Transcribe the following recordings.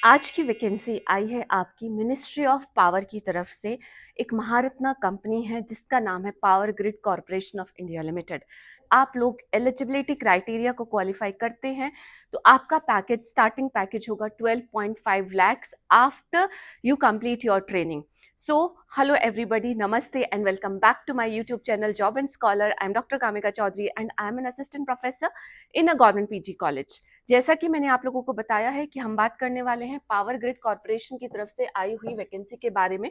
आज की वैकेंसी आई है आपकी मिनिस्ट्री ऑफ पावर की तरफ से। एक महारत्ना कंपनी है जिसका नाम है power grid corporation of India limited. आप लोग एलिजिबिलिटी क्राइटेरिया को क्वालिफाई करते हैं तो आपका पैकेज स्टार्टिंग पैकेज होगा 12.5 lakhs after you complete your training. So hello everybody, नमस्ते and welcome back to my YouTube channel job and scholar. I am doctor Kamika Chaudhary and I am an assistant professor in a government PG college. जैसा कि मैंने आप लोगों को बताया है कि हम बात करने वाले हैं पावर ग्रिड कॉर्पोरेशन की तरफ से आई हुई वैकेंसी के बारे में।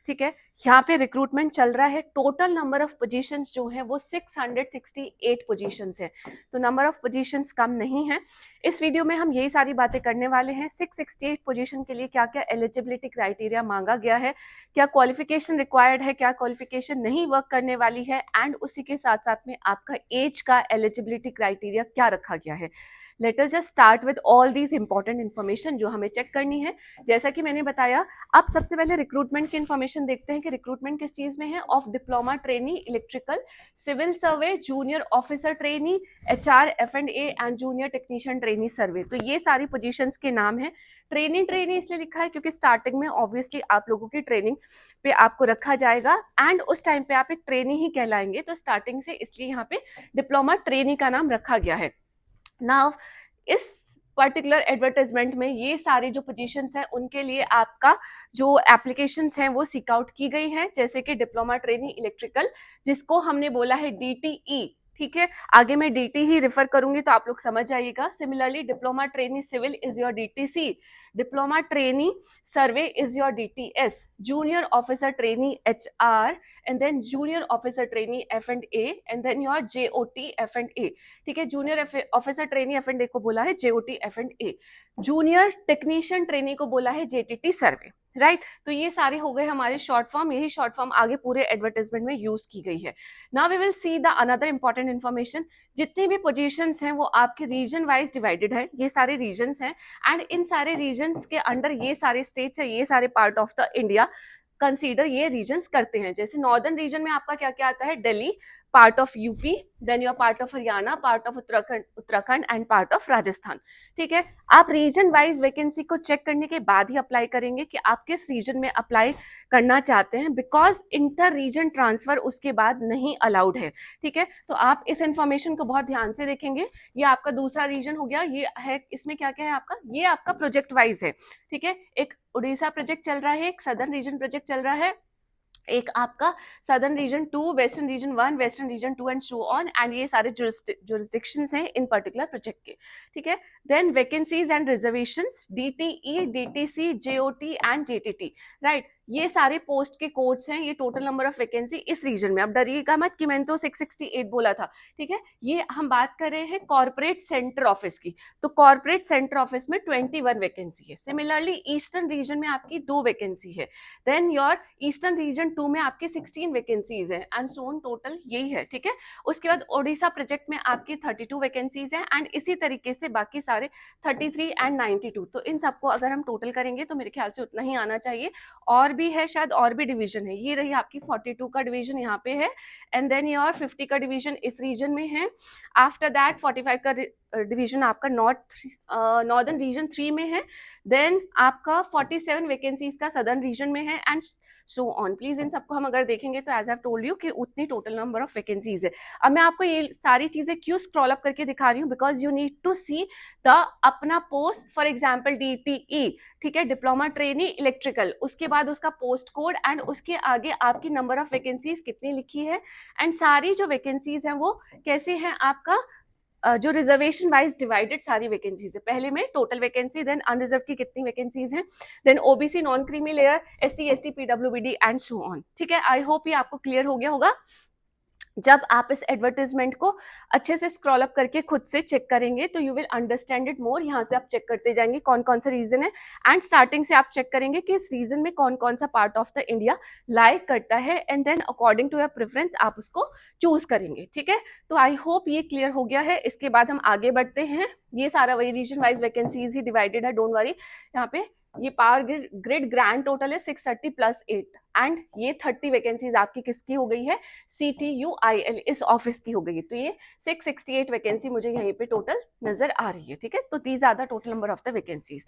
ठीक है, यहाँ पे रिक्रूटमेंट चल रहा है। टोटल नंबर ऑफ पोजीशंस जो है वो 668 पोजीशंस है, तो नंबर ऑफ पोजीशंस कम नहीं है। इस वीडियो में हम यही सारी बातें करने वाले हैं। 668 पोजीशन के लिए क्या क्या एलिजिबिलिटी क्राइटेरिया मांगा गया है, क्या क्वालिफिकेशन रिक्वायर्ड है, क्या क्वालिफिकेशन नहीं वर्क करने वाली है, एंड उसी के साथ साथ में आपका एज का एलिजिबिलिटी क्राइटेरिया क्या रखा गया है। Let us just start with all these important information जो हमें चेक करनी है। जैसा कि मैंने बताया, अब सबसे पहले रिक्रूटमेंट की इन्फॉर्मेशन देखते हैं कि रिक्रूटमेंट किस चीज में है। Of diploma trainee electrical, civil survey, junior officer trainee, HR F&A and junior technician trainee survey. तो ये सारी पोजीशंस के नाम है। ट्रेनी इसलिए लिखा है क्योंकि स्टार्टिंग में ऑब्वियसली आप लोगों की ट्रेनिंग पे आपको रखा जाएगा एंड उस टाइम पे आप एक ट्रेनी ही कहलाएंगे, तो स्टार्टिंग से इसलिए यहाँ पे डिप्लोमा ट्रेनी का नाम रखा गया है। नाउ इस पर्टिकुलर एडवर्टाइजमेंट में ये सारी जो पोजीशंस हैं उनके लिए आपका जो एप्लीकेशंस हैं वो सीक आउट की गई है, जैसे कि डिप्लोमा ट्रेनी इलेक्ट्रिकल जिसको हमने बोला है DTE। ठीक है, आगे मैं DT ही रेफर करूंगी तो आप लोग समझ जाइएगा। Similarly diploma trainee civil is your DTC, diploma trainee survey is your DTS, junior officer trainee HR and then junior officer trainee F&A and then your JOT F&A। ठीक है, जूनियर ऑफिसर ट्रेनी F&A को बोला है JOT F&A, junior technician trainee को बोला है JTT सर्वे। Right, तो ये सारे हो गए हमारे शॉर्ट फॉर्म। यही शॉर्ट फॉर्म आगे पूरे एडवर्टाइजमेंट में यूज की गई है। Now we will see the another important information. जितनी भी पोजीशंस हैं वो आपके रीजन वाइज डिवाइडेड है। ये सारे रीजन्स हैं एंड इन सारे रीजन्स के अंडर ये सारे स्टेट्स है, ये सारे part of the India consider ये रीजन्स करते हैं। जैसे नॉर्दर्न रीजन में आपका क्या क्या आता है, Delhi, part of UP, then your part of Haryana, part of Uttarakhand and part of Rajasthan. ठीक है, आप रीजन वाइज वैकेंसी को चेक करने के बाद ही अप्लाई करेंगे कि आप किस रीजन में अप्लाई करना चाहते हैं, बिकॉज इंटर रीजन ट्रांसफर उसके बाद नहीं अलाउड है। ठीक है, तो आप इस इंफॉर्मेशन को बहुत ध्यान से देखेंगे। ये आपका दूसरा रीजन हो गया। ये है, इसमें क्या क्या है आपका, ये आपका प्रोजेक्ट वाइज है। ठीक है, एक उड़ीसा प्रोजेक्ट चल रहा है, एक सदर्न रीजन प्रोजेक्ट चल रहा है, एक आपका southern reason 2, western region 1, western region 2 and so on, and ये सारे जुरिस्डिक्शंस हैं इन पर्टिकुलर प्रोजेक्ट के। ठीक है, then vacancies and reservations DTE, DTC, JOT and JTT। Right, ये सारे पोस्ट के कोड्स हैं। ये टोटल नंबर ऑफ वैकेंसी इस रीजन में। अब डरिएगा मत कि मैंने तो 668 बोला था। ठीक है, ये हम बात कर रहे हैं कॉर्पोरेट सेंटर ऑफिस की, तो कॉर्पोरेट सेंटर ऑफिस में 21 वैकेंसी है। सिमिलरली ईस्टर्न रीजन में आपकी 2 वैकेंसी है, देन योर ईस्टर्न रीजन 2 में आपके 16 वैकेंसीज है एंड सो ऑन, टोटल यही है। ठीक है, उसके बाद ओडिशा प्रोजेक्ट में आपकी 32 वैकेंसीज है एंड इसी तरीके से बाकी सारे 33 एंड 92। तो इन सबको अगर हम टोटल करेंगे तो मेरे ख्याल से उतना ही आना चाहिए। और भी है, शायद और भी डिवीजन है। ये रही आपकी 42 का डिवीजन यहाँ पे है एंड देन योर 50 का डिवीजन इस रीजन में है। आफ्टर दैट 45 का डिवीजन आपका नॉर्दर्न रीजन 3 में है। देन आपका 47 वैकेंसीज का सदर्न रीजन में है एंड सो ऑन। प्लीज इन सबको हम अगर देखेंगे तो एज आई टोल्ड यू कि उतनी टोटल नंबर ऑफ वैकेंसीज है। अब मैं आपको ये सारी चीजें क्यों स्क्रॉल अप करके दिखा रही हूँ, because you need to see the अपना पोस्ट। फॉर एग्जाम्पल DTE, ठीक है, डिप्लोमा ट्रेनी इलेक्ट्रिकल, उसके बाद उसका पोस्ट कोड एंड उसके आगे आपकी नंबर ऑफ वैकेंसीज कितनी लिखी है एंड सारी जो वैकेंसीज हैं वो कैसे हैं आपका जो रिजर्वेशन वाइज डिवाइडेड सारी वैकेंसीज है। पहले में टोटल वैकेंसी, देन अनरिजर्व की कितनी वैकेंसीज हैं, then OBC, non creamy layer, SC ST PWBD and so on. ठीक है, आई होप ये आपको क्लियर हो गया होगा। जब आप इस एडवर्टाइजमेंट को अच्छे से स्क्रॉल अप करके खुद से चेक करेंगे तो you will understand it more. यहाँ से आप चेक करते जाएंगे कौन कौन सा रीजन है एंड स्टार्टिंग से आप चेक करेंगे कि इस रीजन में कौन कौन सा part of the India like करता है and then according to your preference आप उसको चूज करेंगे। ठीक है, तो आई होप ये क्लियर हो गया है। इसके बाद हम आगे बढ़ते हैं। ये सारा वही रीजन वाइज वैकेंसीज ही डिवाइडेड है, डोंट वरी। यहाँ पे ये पावर ग्रिड ग्रैंड टोटल है 630 + 8 एंड ये 30 वैकेंसीज आपकी किसकी हो गई है, CTUIL इस ऑफिस की हो गई। तो ये 668 वैकेंसी मुझे यहीं पे टोटल नजर आ रही है। ठीक है, तो these are the total number of the vacancies.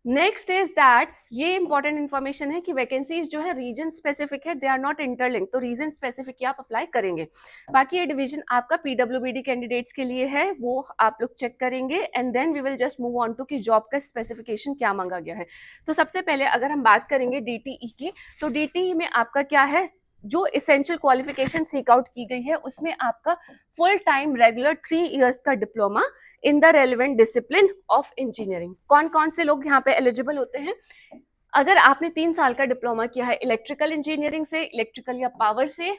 Next is that, ये इंपॉर्टेंट इन्फॉर्मेशन है कि वैकेंसीज जो है रीजन स्पेसिफिक है, दे आर नॉट इंटरलिंक, तो रीजन स्पेसिफिक ही आप अप्लाई करेंगे। बाकी ये डिवीजन आपका पीडब्ल्यूबीडी कैंडिडेट्स के लिए है, वो आप लोग चेक करेंगे and then we will just move on to कि जॉब का स्पेसिफिकेशन क्या मांगा गया है। तो सबसे पहले अगर हम बात करेंगे डीटीई की, तो डीटीई में आपका क्या है, जो इसेंशियल क्वालिफिकेशन सीक आउट की गई है उसमें आपका फुल टाइम रेगुलर 3 इयर्स का diploma in the relevant discipline of engineering. कौन कौन से लोग यहाँ पे एलिजिबल होते हैं? अगर आपने 3 साल का डिप्लोमा किया है इलेक्ट्रिकल इंजीनियरिंग से, इलेक्ट्रिकल या पावर से,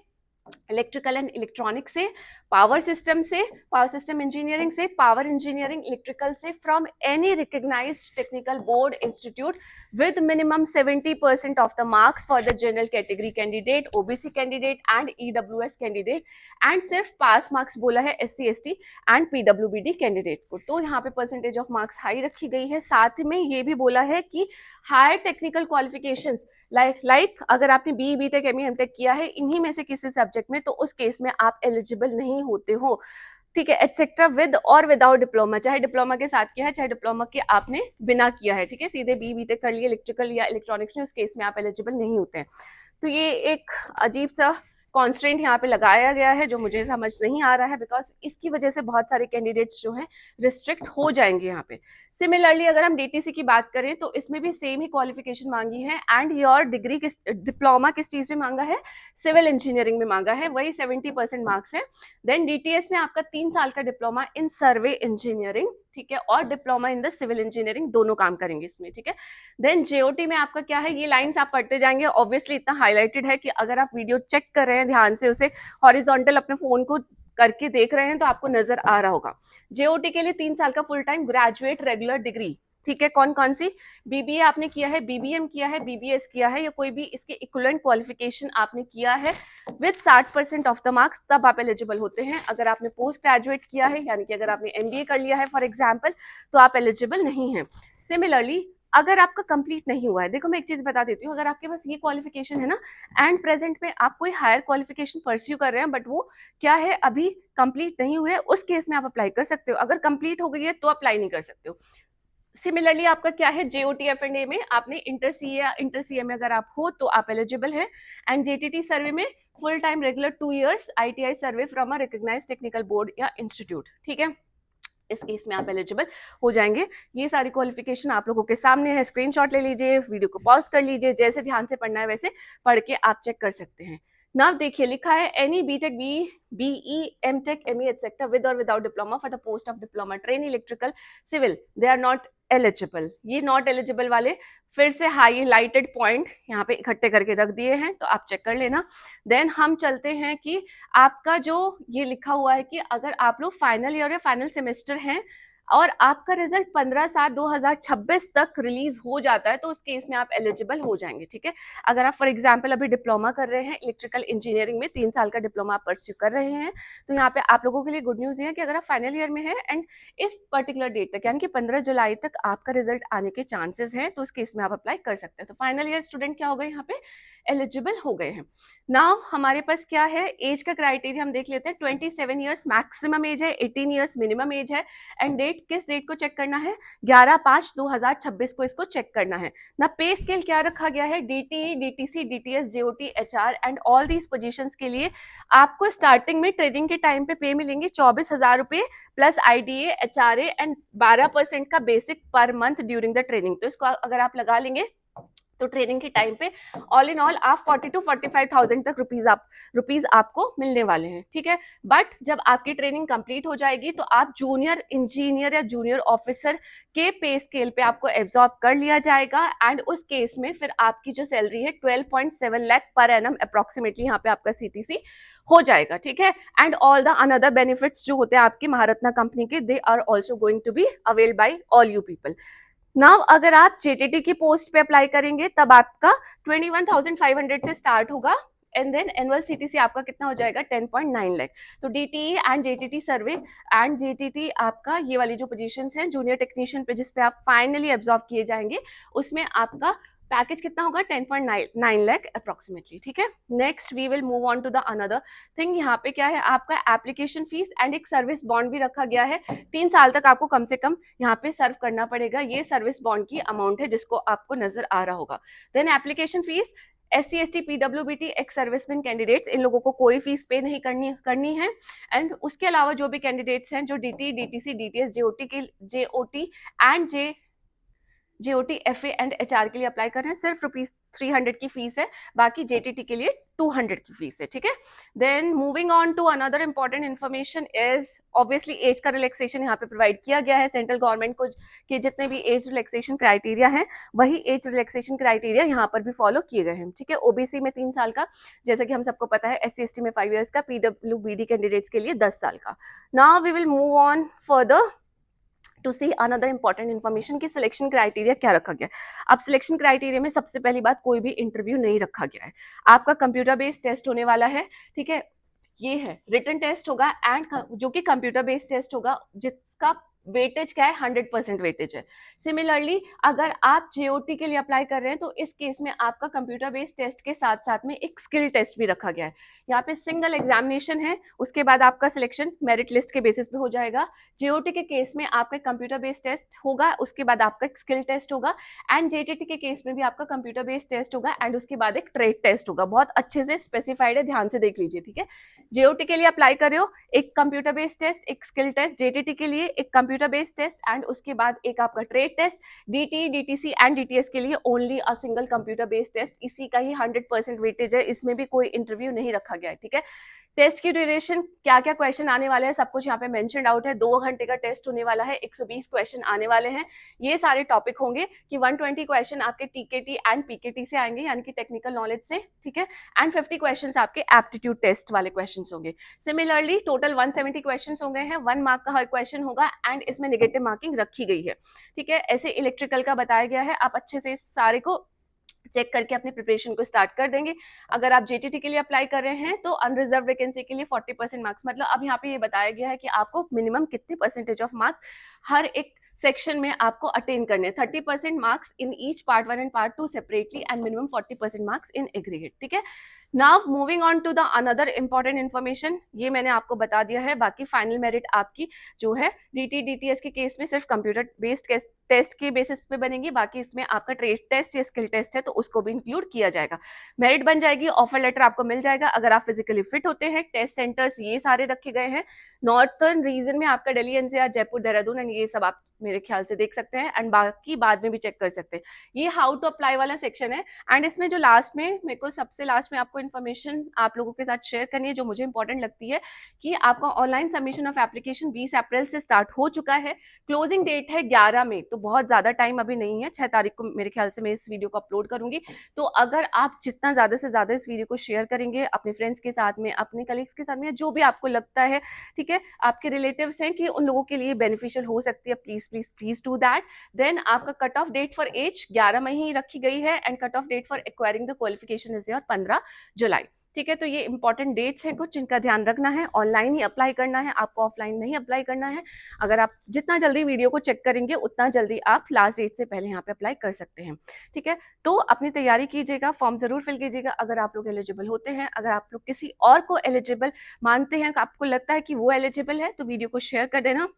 इलेक्ट्रिकल एंड इलेक्ट्रॉनिक से, पावर सिस्टम इंजीनियरिंग से, पावर इंजीनियरिंग इलेक्ट्रिकल से, from any recognised technical board institute with minimum 70% of the marks for the general category candidate, OBC candidate and EWS candidate, and सिर्फ pass marks बोला है SC ST and PWBD candidates को। तो यहाँ पे percentage of marks high रखी गई है। साथ में ये भी बोला है कि हायर टेक्निकल क्वालिफिकेशंस लाइक अगर आपने BE BTech ME MTech किया है इन्हीं में से किसी सब्जेक्ट में, तो उस केस में आप एलिजिबल नहीं होते हो, ठीक है, एटसेट्रा, विद और विदाउट डिप्लोमा, चाहे डिप्लोमा के साथ किया है चाहे डिप्लोमा के आपने बिना किया है, ठीक है, सीधे BE BTech कर लिए इलेक्ट्रिकल या इलेक्ट्रॉनिक्स में, उस केस में आप एलिजिबल नहीं होते हैं। तो ये एक अजीब सा कॉन्स्टेंट यहाँ पे लगाया गया है जो मुझे समझ नहीं आ रहा है, बिकॉज इसकी वजह से बहुत सारे कैंडिडेट्स जो हैं रिस्ट्रिक्ट हो जाएंगे यहाँ पे। सिमिलरली अगर हम DTC की बात करें तो इसमें भी सेम ही क्वालिफिकेशन मांगी है, एंड योर डिग्री किस डिप्लोमा किस चीज में मांगा है, सिविल इंजीनियरिंग में मांगा है, वही 70% मार्क्स है। देन DTS में आपका 3 साल का डिप्लोमा इन सर्वे इंजीनियरिंग, ठीक है, और diploma in the civil engineering, दोनों काम करेंगे इसमें, ठीक है। देन JOT में आपका क्या है, ये लाइंस आप पढ़ते जाएंगे, ऑब्वियसली इतना हाईलाइटेड है कि अगर आप वीडियो चेक कर रहे हैं ध्यान से, उसे हॉरिजॉन्टल अपने फोन को करके देख रहे हैं तो आपको नजर आ रहा होगा। JOT के लिए 3 साल का full time graduate regular degree, ठीक है, कौन कौन सी, BBA आपने किया है, BBM किया है, BBS किया है, या कोई भी इसके इक्विवेलेंट क्वालिफिकेशन आपने किया है विद 60% ऑफ द मार्क्स, तब आप एलिजिबल होते हैं। अगर आपने पोस्ट ग्रेजुएट किया है, यानी कि अगर आपने MBA कर लिया है फॉर एग्जाम्पल, तो आप एलिजिबल नहीं है। सिमिलरली अगर आपका कंप्लीट नहीं हुआ है, देखो मैं एक चीज बता देती हूँ, अगर आपके पास ये क्वालिफिकेशन है ना एंड प्रेजेंट में आप कोई हायर क्वालिफिकेशन परस्यू कर रहे हैं, बट वो क्या है अभी कंप्लीट नहीं हुए, उस केस में आप अप्लाई कर सकते हो। अगर कंप्लीट हो गई है तो अप्लाई नहीं कर सकते हो। सिमिलरली आपका क्या है, JOT F&A में आपने इंटर CA या इंटर CA में अगर आप हो तो आप एलिजिबल हैं, एंड JTT सर्वे में full time regular 2 years ITI survey from a recognised technical board या इंस्टीट्यूट, ठीक है, इस केस में आप एलिजिबल हो जाएंगे। ये सारी क्वालिफिकेशन आप लोगों के सामने है, स्क्रीनशॉट ले लीजिए, वीडियो को पॉज कर लीजिए, जैसे ध्यान से पढ़ना है वैसे पढ़ के आप चेक कर सकते हैं। नाउ देखिए लिखा है any BTech BE MTech ME etc with or without diploma for the post of diploma trainee electrical civil they are not eligible। ये नॉट एलिजिबल वाले फिर से हाईलाइटेड पॉइंट यहाँ पे इकट्ठे करके रख दिए हैं, तो आप चेक कर लेना। देन हम चलते हैं कि आपका जो ये लिखा हुआ है कि अगर आप लोग फाइनल ईयर या फाइनल सेमेस्टर हैं और आपका रिजल्ट 15/7/2026 तक रिलीज हो जाता है, तो उस केस में आप एलिजिबल हो जाएंगे, ठीक है। अगर आप फॉर एग्जांपल अभी डिप्लोमा कर रहे हैं इलेक्ट्रिकल इंजीनियरिंग में, 3 साल का डिप्लोमा आप परस्यू कर रहे हैं, तो यहाँ पे आप लोगों के लिए गुड न्यूज है कि अगर आप फाइनल ईयर में है एंड इस पर्टिकुलर डेट तक यानी कि 15 जुलाई तक आपका रिजल्ट आने के चांसेस हैं, तो उस केस में आप अप्लाई कर सकते हैं। तो फाइनल ईयर स्टूडेंट क्या हो गए यहाँ पे, एलिजिबल हो गए हैं। नाउ हमारे पास क्या है, एज का क्राइटेरिया हम देख लेते हैं। 27 ईयर्स मैक्सिमम एज है, 18 ईयर्स मिनिमम एज है, एंड डेट किस डेट को चेक करना है, 11/5/2026 को इसको चेक करना है ना। पे स्केल क्या रखा गया है, DTE DTC DTS JOT HR and all these positions के लिए आपको स्टार्टिंग में ट्रेनिंग के टाइम पे मिलेंगे 24,000 रुपए प्लस IDA HRA एंड 12% का basic per month during the training. तो इसको अगर आप लगा लेंगे तो ट्रेनिंग के टाइम पे ऑल इन ऑल आप 40 to 45,000 तक रुपीज आपको मिलने वाले हैं, ठीक है। बट जब आपकी ट्रेनिंग कंप्लीट हो जाएगी तो आप जूनियर इंजीनियर या जूनियर ऑफिसर के पे स्केल पे आपको एब्जॉर्ब कर लिया जाएगा, एंड उस केस में फिर आपकी जो सैलरी है 12.7 लाख पर एनम अप्रोक्सीमेटली यहाँ पे आपका CTC हो जाएगा, ठीक है। And all the another benefits जो होते हैं आपकी महारत्ना कंपनी के, they are also going to be availed by all you people. Now अगर आप JTT की पोस्ट पे अप्लाई करेंगे तब आपका 21,500 से स्टार्ट होगा, एंड देन एनुअल CTC आपका कितना हो जाएगा, 10.9 लाख। तो DTE and JTT survey and JTT आपका ये वाली जो पोजीशंस हैं जूनियर टेक्नीशियन पे जिसपे आप फाइनली एब्जॉर्ब किए जाएंगे, उसमें आपका पैकेज कितना होगा 10.9 लाख अप्रोक्सीमेटली, ठीक है। Next we will move on to the another thing. यहाँ पे क्या है, आपका एप्लीकेशन फीस एंड एक सर्विस बॉन्ड भी रखा गया है। 3 साल तक आपको कम से कम यहाँ पे सर्व करना पड़ेगा। ये सर्विस बॉन्ड की अमाउंट है जिसको आपको नजर आ रहा होगा। Then application fees, SC ST PWBT ex serviceman candidates, इन लोगों को कोई फीस पे नहीं करनी है। एंड उसके अलावा जो भी कैंडिडेट्स हैं जो DT DTC DTS JOT and JOT FA and HR के लिए अप्लाई कर रहे हैं, सिर्फ ₹300 की फीस है, बाकी JTT के लिए 200 की फीस है, ठीक है। Then moving on to another important information is obviously age का रिलैक्सेशन यहाँ पे प्रोवाइड किया गया है। सेंट्रल गवर्नमेंट को के जितने भी एज रिलैक्सेशन क्राइटेरिया हैं वही एज रिलैक्सेशन क्राइटेरिया यहाँ पर भी फॉलो किए गए हैं, ठीक है। OBC में 3 साल का, जैसा कि हम सबको पता है, SC ST में 5 ईयर्स का, PWBD कैंडिडेट्स के लिए 10 साल का। Now we will move on further to see another important information की सिलेक्शन क्राइटेरिया क्या रखा गया है। अब सिलेक्शन क्राइटेरिया में सबसे पहली बात, कोई भी इंटरव्यू नहीं रखा गया है। आपका कंप्यूटर बेस्ड टेस्ट होने वाला है, ठीक है। ये है रिटन टेस्ट होगा एंड जो कि कंप्यूटर बेस्ड टेस्ट होगा जिसका वेटेज क्या है, 100% वेटेज है। सिमिलरली अगर आप JOT के लिए अप्लाई कर रहे हैं तो इस केस में आपका कंप्यूटर बेस्ड टेस्ट के साथ साथ में एक स्किल टेस्ट भी रखा गया है। यहाँ पे सिंगल एग्जामिनेशन है, उसके बाद आपका सिलेक्शन मेरिट लिस्ट के बेसिस पे हो जाएगा। JOT के केस में आपका कंप्यूटर बेस्ड टेस्ट होगा, उसके बाद आपका स्किल टेस्ट होगा, एंड JTT के केस में भी आपका कंप्यूटर बेस्ड टेस्ट होगा एंड उसके बाद एक ट्रेड टेस्ट होगा। बहुत अच्छे से स्पेसिफाइड है, ध्यान से देख लीजिए, ठीक है। JOT के लिए अप्लाई कर रहे हो, एक कंप्यूटर बेस्ड टेस्ट, एक स्किल टेस्ट। JTT के लिए एक कंप्यूटर बेस्ड टेस्ट एंड उसके बाद एक आपका trade test. DT DTC and DTS के लिए only a single computer based test, इसी का ही 100% वेटेज है, इसमें भी कोई इंटरव्यू नहीं रखा गया है, ठीक है। टेस्ट की ड्यूरेशन, क्या क्या क्वेश्चन आने वाले हैं, सब कुछ यहाँ पे मेंशन्ड आउट है। 2 घंटे का टेस्ट होने वाला है, 120 क्वेश्चन आने वाले हैं। ये सारे टॉपिक होंगे कि 120 क्वेश्चन आपके TKT एंड PKT से आएंगे, यानी कि टेक्निकल नॉलेज से, ठीक है। एंड 50 क्वेश्चन आपके एप्टीट्यूड टेस्ट वाले क्वेश्चन होंगे। सिमिलरली टोटल 170 क्वेश्चन हो गए हैं, 1 मार्क का हर क्वेश्चन होगा एंड इसमें नेगेटिव मार्किंग रखी गई है, ठीक है। ऐसे इलेक्ट्रिकल का बताया गया है, आप अच्छे से सारे को चेक करके अपनी प्रिपरेशन को स्टार्ट कर देंगे। अगर आप JTT के लिए अप्लाई कर रहे हैं तो अनरिजर्व वैकेंसी के लिए 40% मार्क्स, मतलब अब यहाँ पे ये बताया गया है कि आपको मिनिमम कितने परसेंटेज ऑफ मार्क्स हर एक सेक्शन में आपको अटेन करने हैं। 30% marks in each part 1 and part 2 separately and minimum 40% marks in aggregate, ठीक है। Now moving on to the another important information, ये मैंने आपको बता दिया है। बाकी फाइनल मेरिट आपकी जो है DT DTS के केस में सिर्फ कंप्यूटर बेस्ड टेस्ट के बेसिस पे बनेगी, बाकी इसमें आपका ट्रेड टेस्ट या स्किल टेस्ट है तो उसको भी इंक्लूड किया जाएगा। मेरिट बन जाएगी, ऑफर लेटर आपको मिल जाएगा अगर आप फिजिकली फिट होते हैं। टेस्ट सेंटर्स ये सारे रखे गए हैं। नॉर्थर्न रीजन में आपका दिल्ली NCR जयपुर देहरादून एंड ये सब आप मेरे ख्याल से देख सकते हैं एंड बाकी बाद में भी चेक कर सकते हैं। ये हाउ टू अप्लाई वाला सेक्शन है एंड इसमें जो लास्ट में मेरे को सबसे लास्ट में आपको इन्फॉर्मेशन आप लोगों के साथ शेयर करनी है जो मुझे इंपॉर्टेंट लगती है कि आपका ऑनलाइन सबमिशन ऑफ एप्लीकेशन 20 अप्रैल से स्टार्ट हो चुका है। क्लोजिंग डेट है 11 मई, तो बहुत ज्यादा टाइम अभी नहीं है। 6 तारीख को मेरे ख्याल से मैं इस वीडियो को अपलोड करूंगी। तो अगर आप जितना ज्यादा से ज्यादा इस वीडियो को शेयर करेंगे अपने फ्रेंड्स के साथ में, अपने कलीग्स के साथ में, जो भी आपको लगता है, ठीक है, आपके रिलेटिव्स हैं कि उन लोगों के लिए बेनिफिशियल हो सकती है, please please please do that. Then आपका cut off date for age 11 मई ही रखी गई है and cut off date for acquiring the qualification is your 15 जुलाई, ठीक है। तो ये इंपॉर्टेंट डेट्स हैं कुछ जिनका ध्यान रखना है। ऑनलाइन ही अप्लाई करना है आपको, ऑफलाइन नहीं अप्लाई करना है। अगर आप जितना जल्दी वीडियो को चेक करेंगे उतना जल्दी आप लास्ट डेट से पहले यहाँ पे अप्लाई कर सकते हैं, ठीक है। तो अपनी तैयारी कीजिएगा, फॉर्म जरूर फिल कीजिएगा अगर आप लोग एलिजिबल होते हैं। अगर आप लोग किसी और को एलिजिबल मानते हैं, आपको लगता है कि वो एलिजिबल है, तो वीडियो को शेयर कर देना,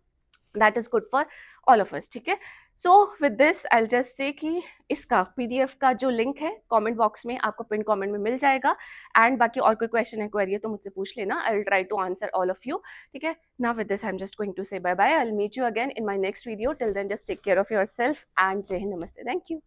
that is good for all of us, ठीक है। So with this I just say कि इसका PDF का जो लिंक है कमेंट बॉक्स में आपको पिन कमेंट में मिल जाएगा एंड बाकी और कोई क्वेश्चन है, क्वेरी है तो मुझसे पूछ लेना, I will try to answer all of you, ठीक है। Now with this I am just going to say bye bye, I will meet you again in my next video. Till then just take care of yourself and जय हिंद, नमस्ते, thank you.